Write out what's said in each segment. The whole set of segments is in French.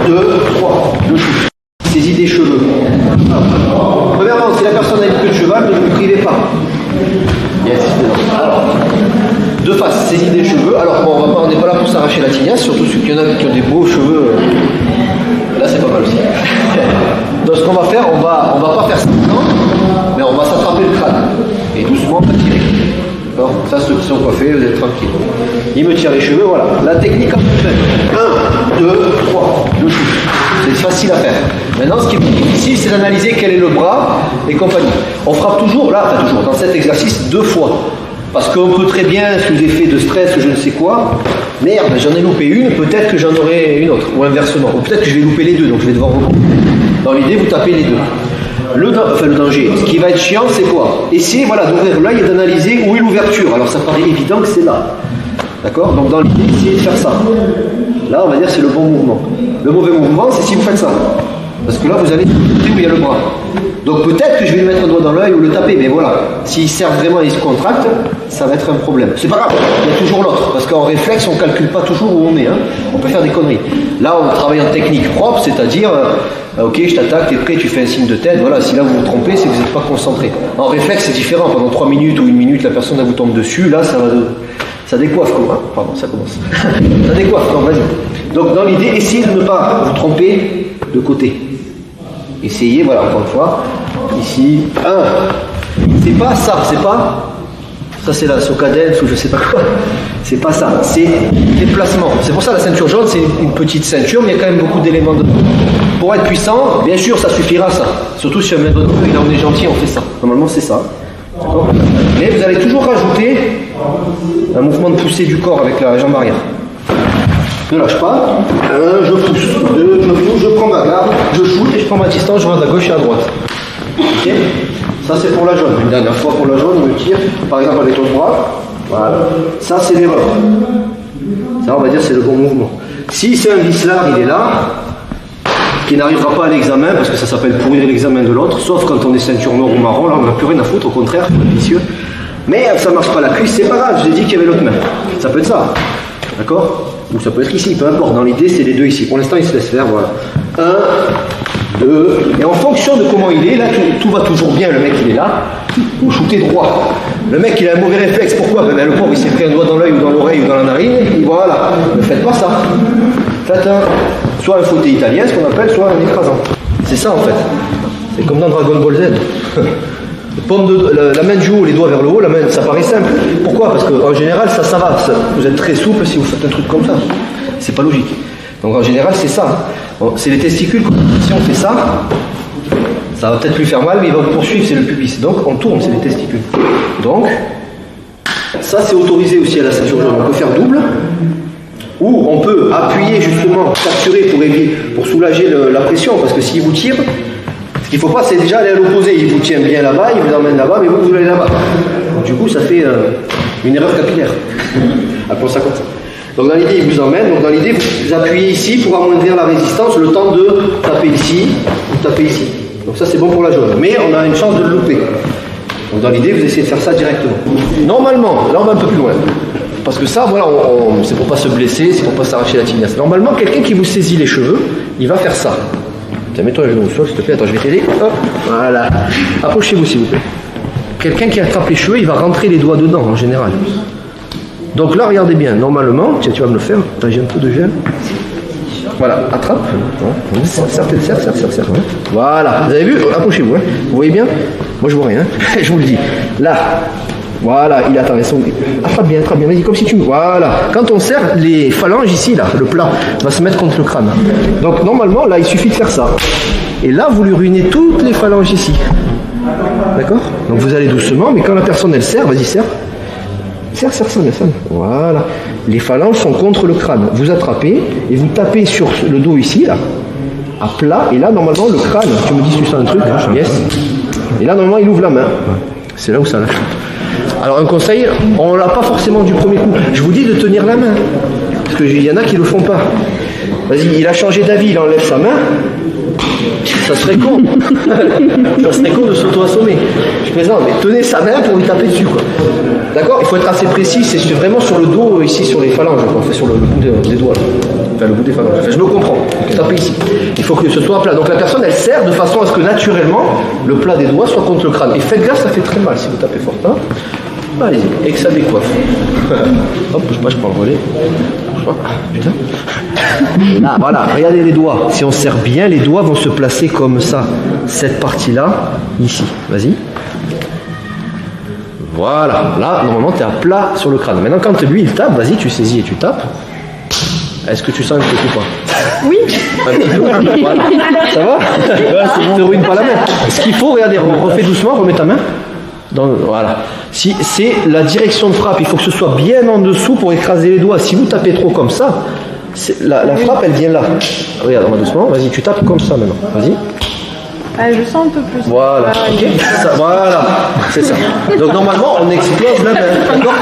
2, 3. Je shoot. Saisie des cheveux. Alors, premièrement, si la personne a une queue de cheval, ne vous privez pas. Yes. Alors, de face, saisie des cheveux. Alors, bon, on n'est pas là pour s'arracher la tignasse, surtout ceux qui en a qui ont des beaux cheveux. Là, c'est pas mal aussi. Donc, ce qu'on va faire, on va pas faire ça maintenant, mais on va s'attraper le crâne. Et doucement, on va tirer. D'accord. Ça, ceux qui sont coiffés, vous êtes tranquille. Il me tire les cheveux, voilà. La technique, 1, 2, 3, je shoot. C'est facile à faire. Maintenant, ce qui est plus difficile, c'est d'analyser quel est le bras et compagnie. On frappe toujours, là, enfin toujours, dans cet exercice, 2 fois. Parce qu'on peut très bien, sous effet de stress, je ne sais quoi, merde, j'en ai loupé une, peut-être que j'en aurai une autre, ou inversement. Ou peut-être que je vais louper les deux, donc je vais devoir reprendre. Dans l'idée, vous tapez les deux. Le danger, ce qui va être chiant, c'est quoi? Essayer d'ouvrir l'œil et d'analyser où est l'ouverture. Alors ça paraît évident que c'est là. D'accord? Donc dans l'idée, essayez de faire ça. Là, on va dire c'est le bon mouvement. Le mauvais mouvement, c'est si vous faites ça. Parce que là, vous allez où il y a le bras. Donc peut-être que je vais lui mettre un doigt dans l'œil ou le taper, mais voilà. S'il sert vraiment et il se contracte, ça va être un problème. C'est pas grave, il y a toujours l'autre. Parce qu'en réflexe, on ne calcule pas toujours où on est. Hein. On peut faire des conneries. Là, on travaille en technique propre, c'est-à-dire, ok, je t'attaque, t'es prêt, tu fais un signe de tête. Voilà, si là vous vous trompez, c'est que vous n'êtes pas concentré. En réflexe, c'est différent. Pendant 3 minutes ou 1 minute, la personne elle vous tombe dessus. Là, ça décoiffe, quoi. Hein. Pardon, ça commence. Ça décoiffe, non, vas-y. Donc, dans l'idée, essayez de ne pas vous tromper de côté. Essayez, voilà, encore une fois. Ici, 1. C'est pas ça, c'est pas. Ça, c'est la socadence ou je sais pas quoi. C'est pas ça, c'est déplacement. C'est pour ça la ceinture jaune, c'est une petite ceinture, mais il y a quand même beaucoup d'éléments dedans. Pour être puissant, bien sûr, ça suffira, ça. Surtout si on met votre œil, là on est gentil, on fait ça. Normalement, c'est ça. D'accord ? Mais vous allez toujours rajouter un mouvement de poussée du corps avec la jambe arrière. Ne lâche pas. 1, je pousse. 2, je pousse, je prends ma garde, je shoot et je prends ma distance, je rentre à gauche et à droite. Ok ? Ça c'est pour la jaune. Une dernière fois pour la jaune, on me tire, par exemple avec l'autre bras. Voilà. Ça c'est l'erreur. Ça on va dire c'est le bon mouvement. Si c'est un vicelard, il est là, qui n'arrivera pas à l'examen, parce que ça s'appelle pourrir l'examen de l'autre, sauf quand on est ceinture noire ou marron, là on n'a plus rien à foutre, au contraire, c'est vicieux. Mais ça marche pas la cuisse, c'est pas grave, je l'ai dit qu'il y avait l'autre main. Ça peut être ça. D'accord ? Ou ça peut être ici, peu importe. Dans l'idée, c'est les deux ici. Pour l'instant, il se laisse faire, voilà. 1, 2, et en fonction de comment il est, là, tout va toujours bien. Le mec, il est là, vous shootez droit. Le mec, il a un mauvais réflexe. Pourquoi ? Ben, le pauvre, il s'est pris un doigt dans l'œil ou dans l'oreille ou dans la narine, et voilà. Ne faites pas ça. Faites soit un fauteuil italien, ce qu'on appelle, soit un écrasant. C'est ça, en fait. C'est comme dans Dragon Ball Z. La main du haut, les doigts vers le haut, la main, ça paraît simple. Pourquoi ? Parce qu'en général, ça va. Vous êtes très souple si vous faites un truc comme ça. C'est pas logique. Donc en général, c'est ça. Bon, c'est les testicules. Si on fait ça, ça va peut-être lui faire mal, mais il va vous poursuivre, c'est le pubis. Donc on tourne, c'est les testicules. Donc, ça c'est autorisé aussi à la ceinture jaune. On peut faire double, ou on peut appuyer justement, capturer pour soulager la pression, parce que s'il vous tire, ce qu'il ne faut pas, c'est déjà aller à l'opposé. Il vous tient bien là-bas, il vous emmène là-bas, mais vous allez là-bas. Donc, du coup, ça fait une erreur capillaire. Appelons ça comme ça. Donc, dans l'idée, il vous emmène. Donc, dans l'idée, vous appuyez ici pour amoindrir la résistance, le temps de taper ici ou taper ici. Donc, ça, c'est bon pour la jaune. Mais on a une chance de le louper. Donc, dans l'idée, vous essayez de faire ça directement. Normalement, là, on va un peu plus loin. Parce que ça, voilà, c'est pour pas se blesser, c'est pour pas s'arracher la tignasse. Normalement, quelqu'un qui vous saisit les cheveux, il va faire ça. Tiens, mets-toi le genou au sol, s'il te plaît. Attends, je vais t'aider. Hop, voilà. Approchez-vous, s'il vous plaît. Quelqu'un qui attrape les cheveux, il va rentrer les doigts dedans, en général. Donc là, regardez bien. Normalement, tiens, tu vas me le faire. Attends, j'ai un peu de gel. Voilà, attrape. Serre. Voilà. Vous avez vu ? Approchez-vous. Hein. Vous voyez bien ? Moi, je vois rien. Je vous le dis. Là. Voilà, il attend. Attrape bien. Vas-y, comme si tu... Voilà. Quand on serre, les phalanges ici, là, le plat, va se mettre contre le crâne. Donc, normalement, là, il suffit de faire ça. Et là, vous lui ruinez toutes les phalanges ici. D'accord ? Donc, vous allez doucement, mais quand la personne, elle serre, vas-y, serre. Serre. Voilà. Les phalanges sont contre le crâne. Vous attrapez et vous tapez sur le dos ici, là, à plat. Et là, normalement, le crâne, tu me dis si tu sens un truc, yes. Et là, normalement, il ouvre la main. C'est là où ça lâche. Alors un conseil, on ne l'a pas forcément du premier coup. Je vous dis de tenir la main. Parce qu'il y en a qui ne le font pas. Vas-y, il a changé d'avis, il enlève sa main. Ça serait con. Ça serait con de s'auto-assommer. Je plaisante, mais tenez sa main pour lui taper dessus, quoi. D'accord ? Il faut être assez précis, c'est vraiment sur le dos, ici sur les phalanges, on fait sur le bout des doigts. Là. Enfin, le bout des phalanges. Enfin, je me comprends. Tapez ici. Il faut que ce soit plat. Donc la personne, elle serre de façon à ce que naturellement, le plat des doigts soit contre le crâne. Et faites gaffe, ça fait très mal si vous tapez fort. Hein. Allez-y, et que ça décoiffe. Hop, bouge pas, je prends le relais. Bouge pas. Putain. Là, voilà, regardez les doigts. Si on serre bien, les doigts vont se placer comme ça. Cette partie-là, ici. Vas-y. Voilà. Là, normalement, tu es à plat sur le crâne. Maintenant, quand lui, il tape, vas-y, tu saisis et tu tapes. Est-ce que tu sens un petit coup ou pas? Oui. Voilà. Ça va? Ne te ruine pas la main. Ce qu'il faut, regardez, refais doucement, remets ta main. Voilà. Si c'est la direction de frappe, il faut que ce soit bien en dessous pour écraser les doigts. Si vous tapez trop comme ça, la frappe elle vient là. Regarde, on va doucement. Vas-y, tu tapes comme ça maintenant. Vas-y. Ah, je sens un peu plus. Voilà. Voilà. C'est ça. Donc normalement, on explose la main. D'accord?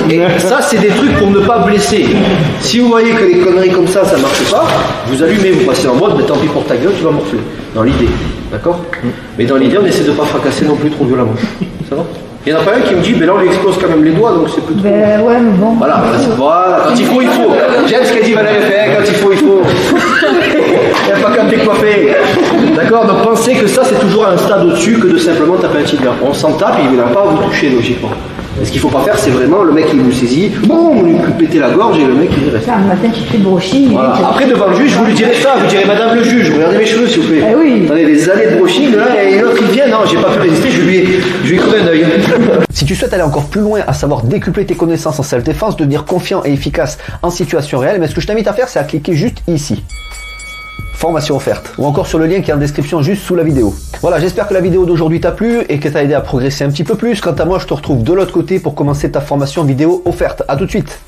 Et ça, c'est des trucs pour ne pas blesser. Si vous voyez que les conneries comme ça marche pas, vous allumez, vous passez en mode, mais tant pis pour ta gueule, tu vas morfler. Dans l'idée. D'accord? Mais dans l'idée, on essaie de ne pas fracasser non plus trop violemment. Ça va? Il n'y en a pas un qui me dit, mais là on lui explose quand même les doigts, donc c'est plus trop. Ben ouais, mais bon. Voilà, quand il faut, il faut. J'aime ce qu'a dit Valérie Ferrer, quand il faut, il faut. Il n'y a pas qu'à me décoiffer. D'accord? Donc pensez que ça, c'est toujours un stade au-dessus que de simplement taper un tibia. On s'en tape et il ne va pas vous toucher logiquement. Et ce qu'il ne faut pas faire, c'est vraiment le mec qui vous saisit, boum, vous lui pétez la gorge et le mec il reste. Ça, un matin, tu te fais brushing. Voilà. Après, devant le juge, vous lui direz ça, vous direz Madame le juge, regardez mes cheveux s'il vous plaît. Eh oui. Attendez, des années de brushing, là, et l'autre il vient, non, j'ai pas pu résister, je lui ai crevé un œil. Si tu souhaites aller encore plus loin, à savoir décupler tes connaissances en self-défense, devenir confiant et efficace en situation réelle, mais ce que je t'invite à faire, c'est à cliquer juste ici. Formation offerte, ou encore sur le lien qui est en description juste sous la vidéo. Voilà, j'espère que la vidéo d'aujourd'hui t'a plu et que t'a aidé à progresser un petit peu plus. Quant à moi, je te retrouve de l'autre côté pour commencer ta formation vidéo offerte. À tout de suite.